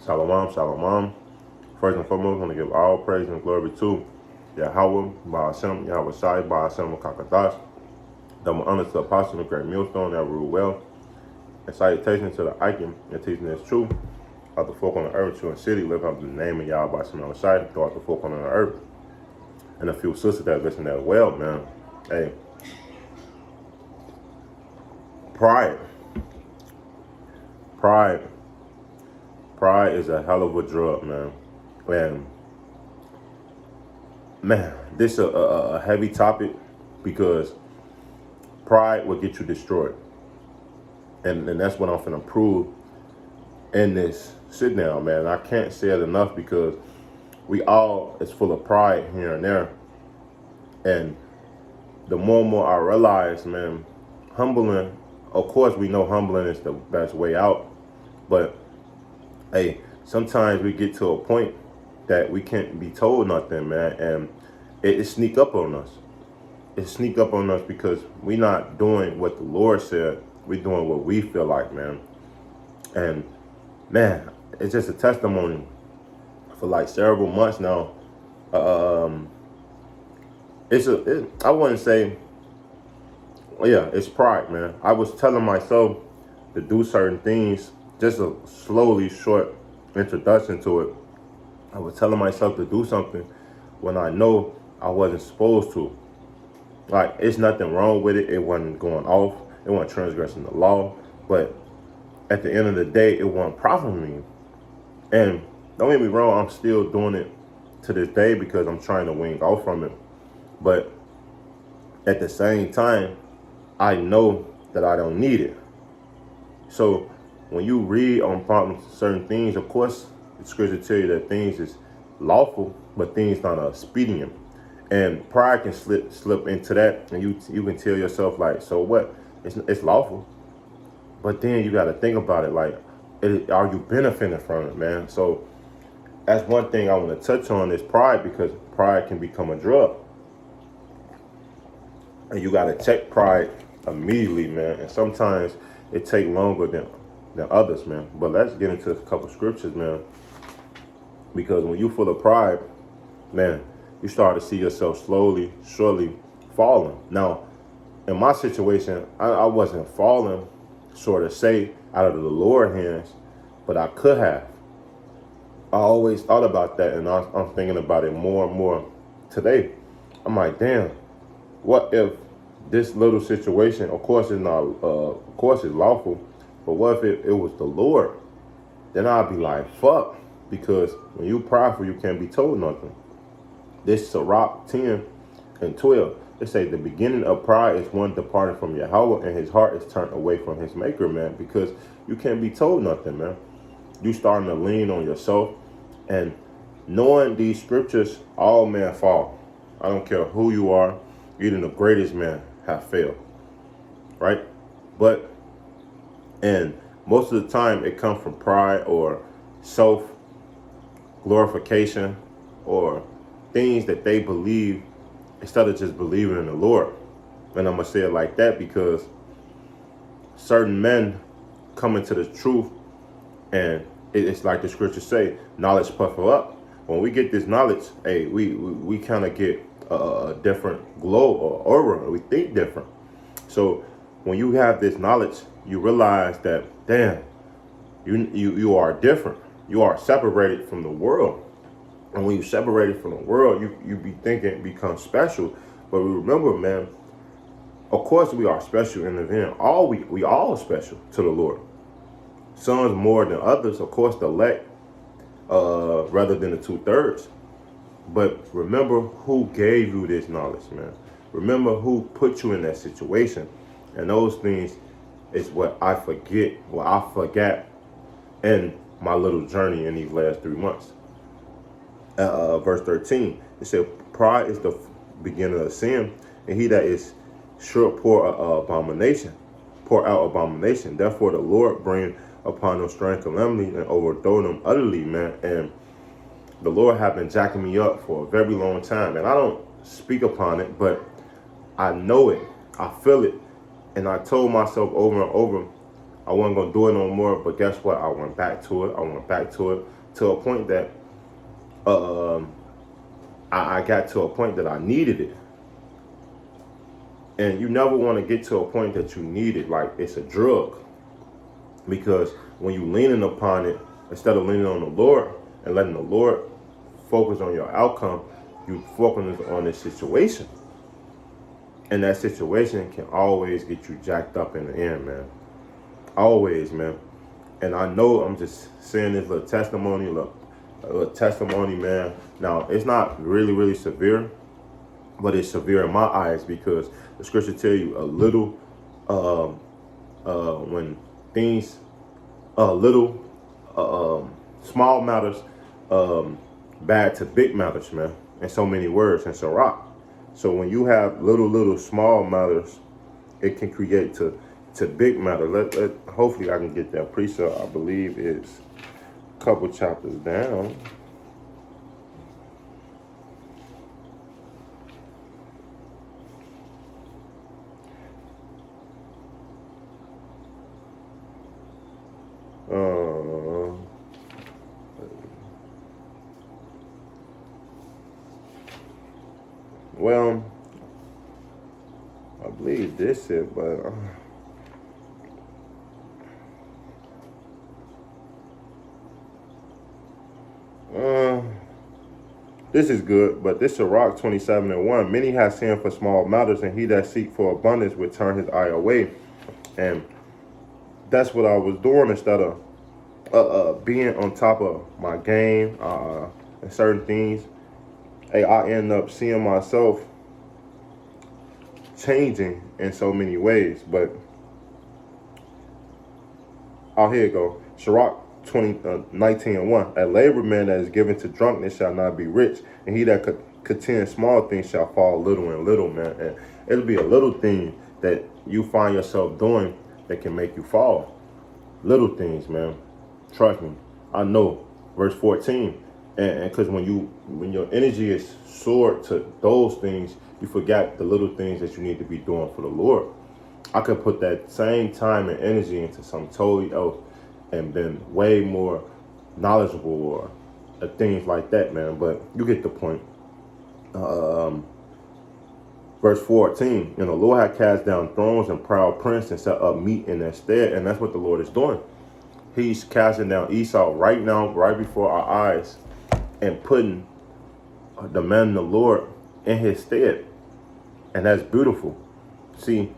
Shalom, shalom. First and foremost, I want to give all praise and glory to Yahweh, Ba'ashem, Yahweh Shai, Ba'ashem, Kakadash. Double honor to the apostle of the great millstone that rule well. And salutation to the Icon and teaching this truth. Of the folk on the earth, true and city, live up in the name of Yahweh Ba'ashem, Yahweh Shai, throughout the folk on the earth. And a few sisters that listen as well, man. Hey, pride. Pride. Pride is a hell of a drug, man. And man, this is a heavy topic because pride will get you destroyed. And that's what I'm finna prove in this sit down, man. I can't say it enough because we all is full of pride here and there. And the more and more I realize, man, humbling, of course we know humbling is the best way out. But hey, sometimes we get to a point that we can't be told nothing, man, and it sneak up on us. It sneak up on us because we not doing what the Lord said. We're doing what we feel like, man. And man, it's just a testimony for like several months now. I wouldn't say, well, yeah, it's pride, man. I was telling myself to do certain things, just a slowly short introduction to it. I was telling myself to do something when I know I wasn't supposed to. Like, it's nothing wrong with it. It wasn't going off. It wasn't transgressing the law. But at the end of the day, it wasn't profiting me. And don't get me wrong, I'm still doing it to this day because I'm trying to wing off from it. But at the same time, I know that I don't need it. So when you read on certain things, of course, the scripture tell you that things is lawful, but things not expedient. And pride can slip into that, and you can tell yourself like, so what? It's lawful, but then you got to think about it like, are you benefiting from it, man? So that's one thing I want to touch on is pride, because pride can become a drug, and you got to check pride immediately, man. And sometimes it take longer than others, man. But let's get into a couple scriptures, man. Because when you full of pride, man, you start to see yourself slowly, surely falling. Now, in my situation, I wasn't falling, sort of say, out of the Lord's hands, but I could have. I always thought about that, and I'm thinking about it more and more today. I'm like, damn, what if this little situation, of course it's not, of course it's lawful, but what if it was the Lord? Then I'd be like, fuck, because when you prideful, you can't be told nothing. This Sirach 10 and 12, it say the beginning of pride is one departing from Yahweh, and his heart is turned away from his maker, man, because you can't be told nothing, man. You starting to lean on yourself, and knowing these scriptures, all men fall. I don't care who you are, even the greatest man have failed, right? But, and most of the time it comes from pride or self-glorification or things that they believe instead of just believing in the Lord. And I'm going to say it like that because certain men come into the truth, and it's like the scriptures say, knowledge puffeth up. When we get this knowledge, hey, we kind of get a different glow or aura. We think different. So when you have this knowledge, you realize that, damn, you are different. You are separated from the world. And when you separated from the world, you be thinking it becomes special. But remember, man, of course we are special in the end. We all special to the Lord. Some more than others, of course, the elect, rather than the 2/3. But remember who gave you this knowledge, man. Remember who put you in that situation. And those things is what I forget, what I forgot in my little journey in these last 3 months. Verse 13, it said, pride is the beginning of sin, and he that is sure pour out abomination. Therefore the Lord bring upon them strange calamity and overthrow them utterly, man. And the Lord have been jacking me up for a very long time, and I don't speak upon it, but I know it, I feel it, and I told myself over and over, I wasn't going to do it no more. But guess what? I went back to it. To a point that I got to a point that I needed it. And you never want to get to a point that you need it like it's a drug. Because when you leaning upon it, instead of leaning on the Lord and letting the Lord focus on your outcome, you focus on this situation. And that situation can always get you jacked up in the end, man. Always, man. And I know I'm just saying this little testimony, man. Now, it's not really, really severe, but it's severe in my eyes because the scripture tell you a little, when things, small matters, bad to big matters, man. In so many words, in Sirach. So when you have little small matters, it can create to big matter. Hopefully I can get that precept. I believe it's a couple chapters down. Well, I believe this it, but this is good. But this Sirach 27:1. Many have sinned for small matters, and he that seek for abundance will turn his eye away. And that's what I was doing instead of being on top of my game and certain things. Hey, I end up seeing myself changing in so many ways. But here you go. Sirach 19:1. A labor man that is given to drunkenness shall not be rich, and he that contend small things shall fall little and little, man. And it'll be a little thing that you find yourself doing that can make you fall. Little things, man. Trust me. I know. Verse 14. And because when your energy is soared to those things, you forget the little things that you need to be doing for the Lord. I could put that same time and energy into something totally else and been way more knowledgeable or things like that, man. But you get the point. Verse 14, and the Lord had cast down thrones and proud prince and set up meat in their stead. And that's what the Lord is doing. He's casting down Esau right now, right before our eyes, and putting the man of the Lord in his stead. And that's beautiful. See,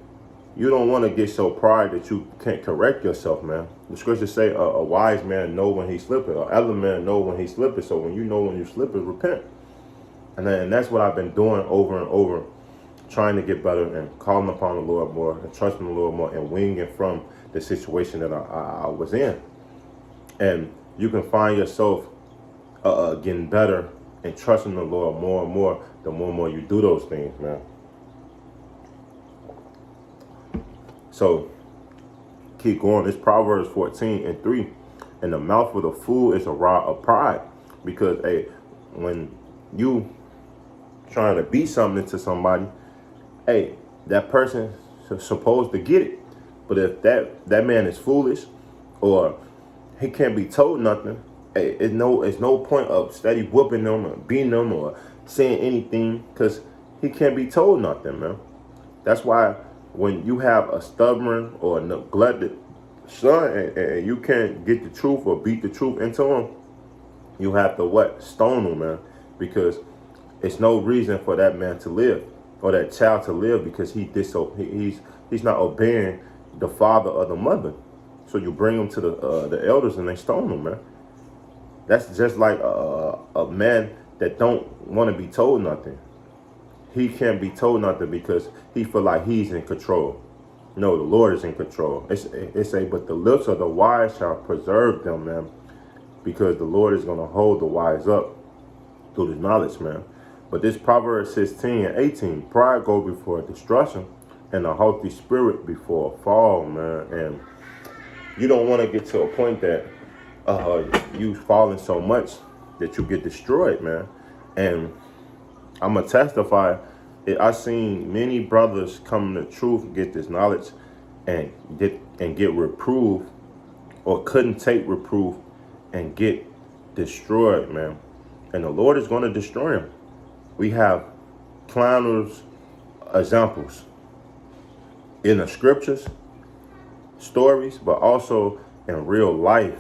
you don't want to get so pride that you can't correct yourself, man. The scriptures say a wise man know when he's slipping, or other man know when he's slipping. So when you know when you're slipping, repent. And that's what I've been doing over and over, trying to get better and calling upon the Lord more and trusting the Lord more and winging from the situation that I was in. And you can find yourself getting better and trusting the Lord more and more the more and more you do those things, man. So keep going. It's Proverbs 14:3. And the mouth of the fool is a rod of pride. Because when you trying to be something to somebody, that person is supposed to get it. But if that man is foolish or he can't be told nothing, it's no point of steady whooping them or beating them or saying anything, because he can't be told nothing, man. That's why when you have a stubborn or neglected son and you can't get the truth or beat the truth into him, you have to stone him, man, because it's no reason for that man to live or that child to live, because he's not obeying the father or the mother. So you bring him to the elders and they stone him, man. That's just like a man that don't want to be told nothing. He can't be told nothing because he feel like he's in control. No, the Lord is in control. But the lips of the wise shall preserve them, man, because the Lord is going to hold the wise up through the knowledge, man. But this Proverbs 16:18, pride go before destruction and a haughty spirit before a fall, man. And you don't want to get to a point that you falling so much that you get destroyed, man. And I'm going to testify. I seen many brothers come to truth, get this knowledge, and get reproved, or couldn't take reproof and get destroyed, man. And the Lord is going to destroy him. We have countless examples in the scriptures, stories, but also in real life.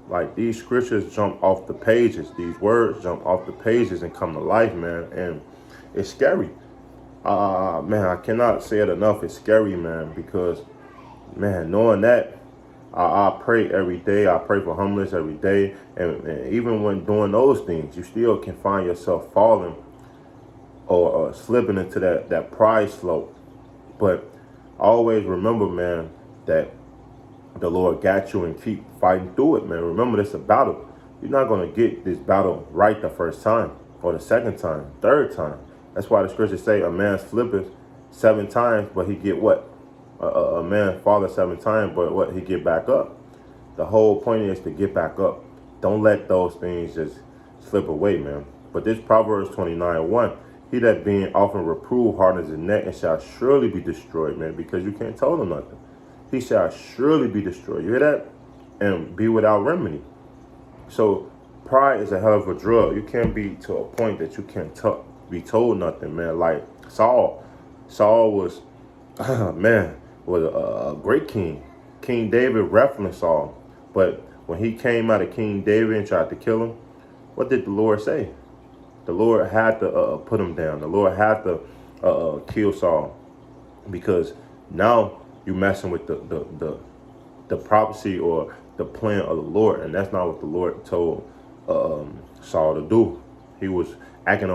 Like, these scriptures jump off the pages. These words jump off the pages and come to life, man. And it's scary. Man, I cannot say it enough. It's scary, man, because, man, knowing that, I pray every day. I pray for homeless every day. And even when doing those things, you still can find yourself falling or slipping into that pride slope. But always remember, man, that the Lord got you, and keep fighting through it, man. Remember, this is a battle. You're not going to get this battle right the first time, or the second time, third time. That's why the scriptures say a man flippeth 7 times, but he get what? A man falleth 7 times, but what? He get back up. The whole point is to get back up. Don't let those things just slip away, man. But this Proverbs 29:1, he that being often reproved hardens his neck, and shall surely be destroyed, man, because you can't tell him nothing. He shall surely be destroyed. You hear that? And be without remedy. So pride is a hell of a drug. You can't be to a point that you can't be told nothing, man. Like Saul. Saul was, man, was a great king. King David referenced Saul. But when he came out of King David and tried to kill him, what did the Lord say? The Lord had to put him down. The Lord had to kill Saul, because now you messing with the prophecy or the plan of the Lord, and that's not what the Lord told Saul to do. He was acting